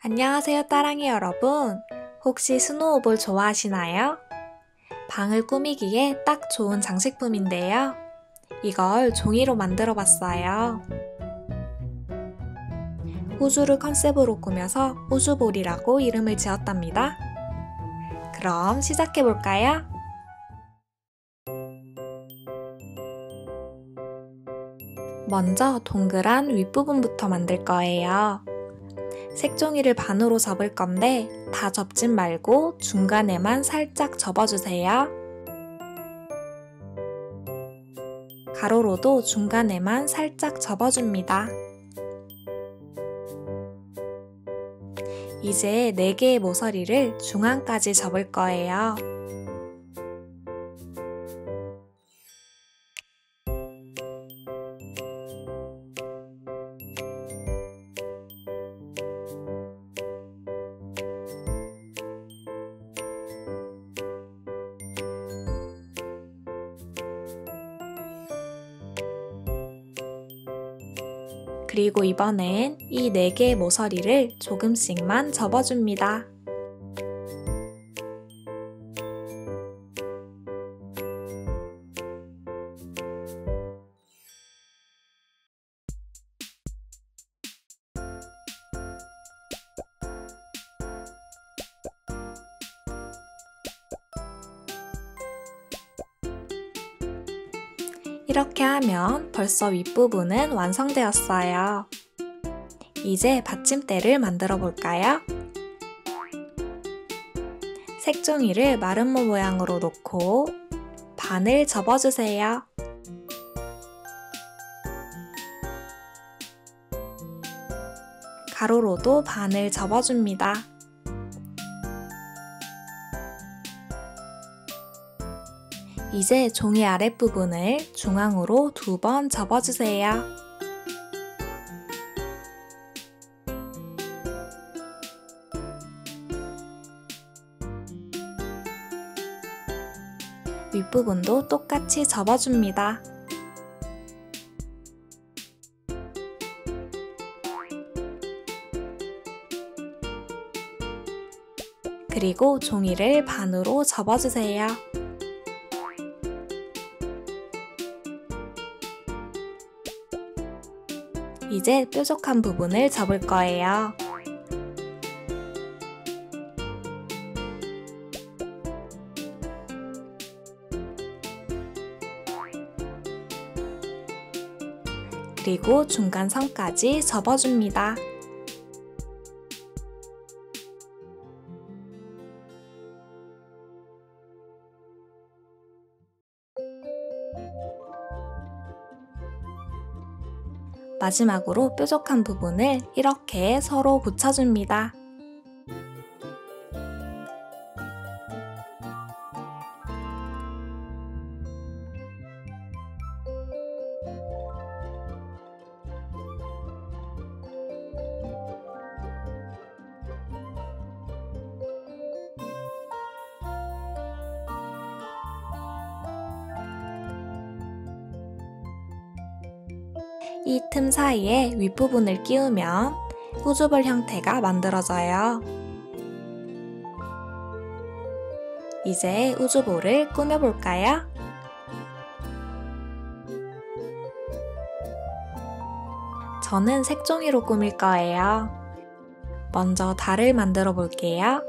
안녕하세요, 따랑이 여러분. 혹시 스노우볼 좋아하시나요? 방을 꾸미기에 딱 좋은 장식품인데요. 이걸 종이로 만들어 봤어요. 우주를 컨셉으로 꾸며서 우주볼이라고 이름을 지었답니다. 그럼 시작해 볼까요? 먼저 동그란 윗부분부터 만들 거예요. 색종이를 반으로 접을 건데 다 접진 말고 중간에만 살짝 접어주세요. 가로로도 중간에만 살짝 접어줍니다. 이제 4개의 모서리를 중앙까지 접을 거예요. 그리고 이번엔 이 4개의 모서리를 조금씩만 접어줍니다. 이렇게 하면 벌써 윗부분은 완성되었어요. 이제 받침대를 만들어 볼까요? 색종이를 마름모 모양으로 놓고 반을 접어주세요. 가로로도 반을 접어줍니다. 이제 종이 아랫부분을 중앙으로 2번 접어주세요. 윗부분도 똑같이 접어줍니다. 그리고 종이를 반으로 접어주세요. 이제 뾰족한 부분을 접을 거예요. 그리고 중간 선까지 접어줍니다. 마지막으로 뾰족한 부분을 이렇게 서로 붙여줍니다. 이 틈 사이에 윗부분을 끼우면 우주볼 형태가 만들어져요. 이제 우주볼을 꾸며볼까요? 저는 색종이로 꾸밀 거예요. 먼저 달을 만들어 볼게요.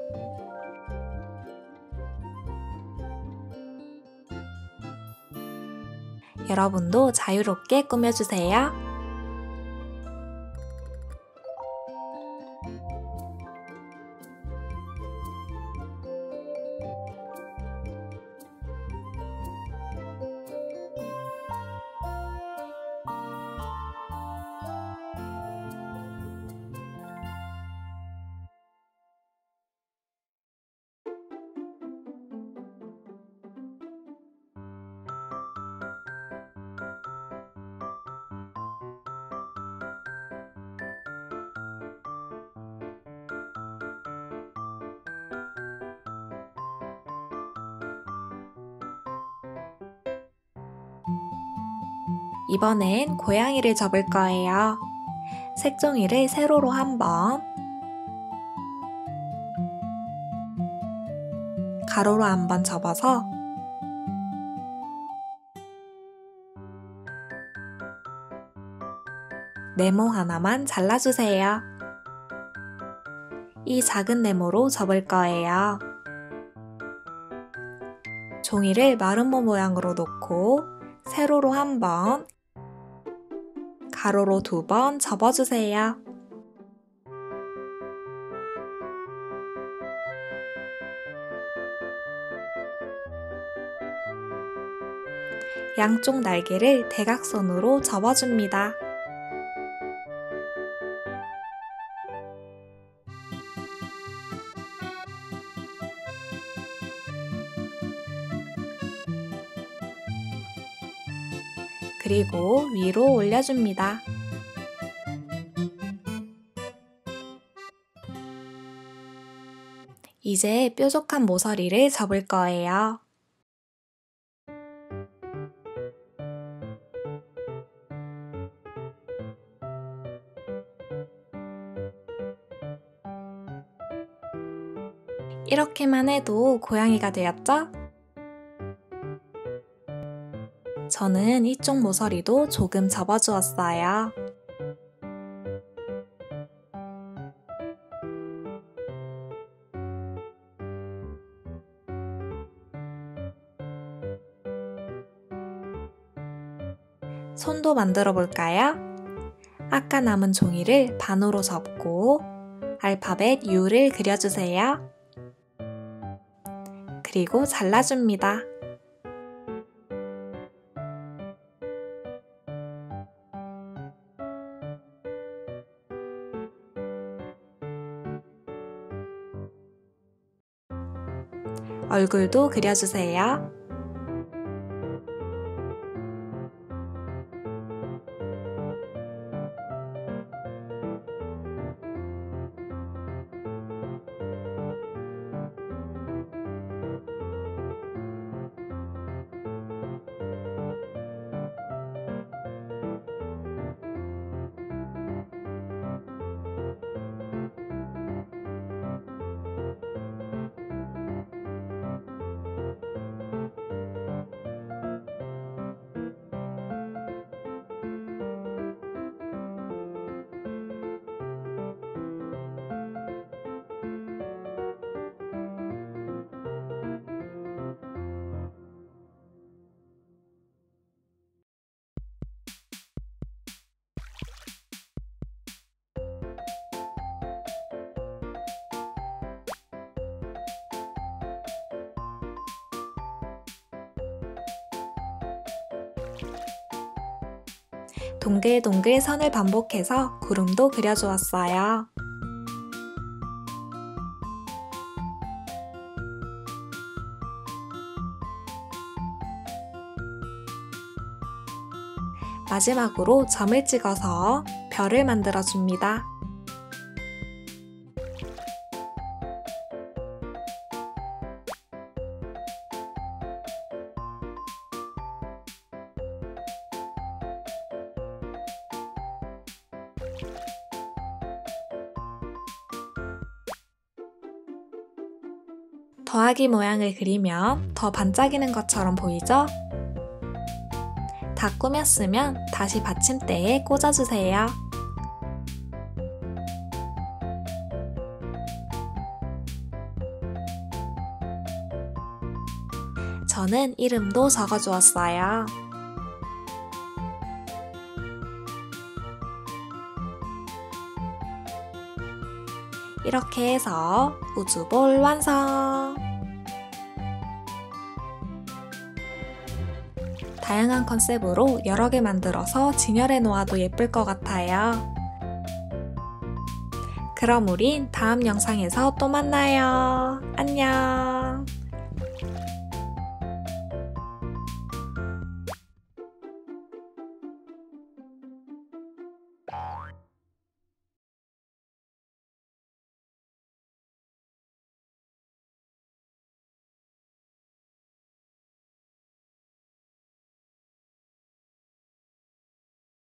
여러분도 자유롭게 꾸며주세요. 이번엔 고양이를 접을 거예요. 색종이를 세로로 한 번, 가로로 한번 접어서 네모 하나만 잘라주세요. 이 작은 네모로 접을 거예요. 종이를 마름모 모양으로 놓고 세로로 한 번, 가로로 2번 접어주세요. 양쪽 날개를 대각선으로 접어줍니다. 그리고 위로 올려줍니다. 이제 뾰족한 모서리를 접을 거예요. 이렇게만 해도 고양이가 되었죠? 저는 이쪽 모서리도 조금 접어주었어요. 손도 만들어 볼까요? 아까 남은 종이를 반으로 접고 알파벳 U를 그려주세요. 그리고 잘라줍니다. 얼굴도 그려주세요. 동글동글 선을 반복해서 구름도 그려주었어요. 마지막으로 점을 찍어서 별을 만들어줍니다. 더하기 모양을 그리면 더 반짝이는 것처럼 보이죠? 다 꾸몄으면 다시 받침대에 꽂아주세요. 저는 이름도 적어주었어요. 이렇게 해서 우주볼 완성! 다양한 컨셉으로 여러 개 만들어서 진열해 놓아도 예쁠 것 같아요. 그럼 우린 다음 영상에서 또 만나요. 안녕!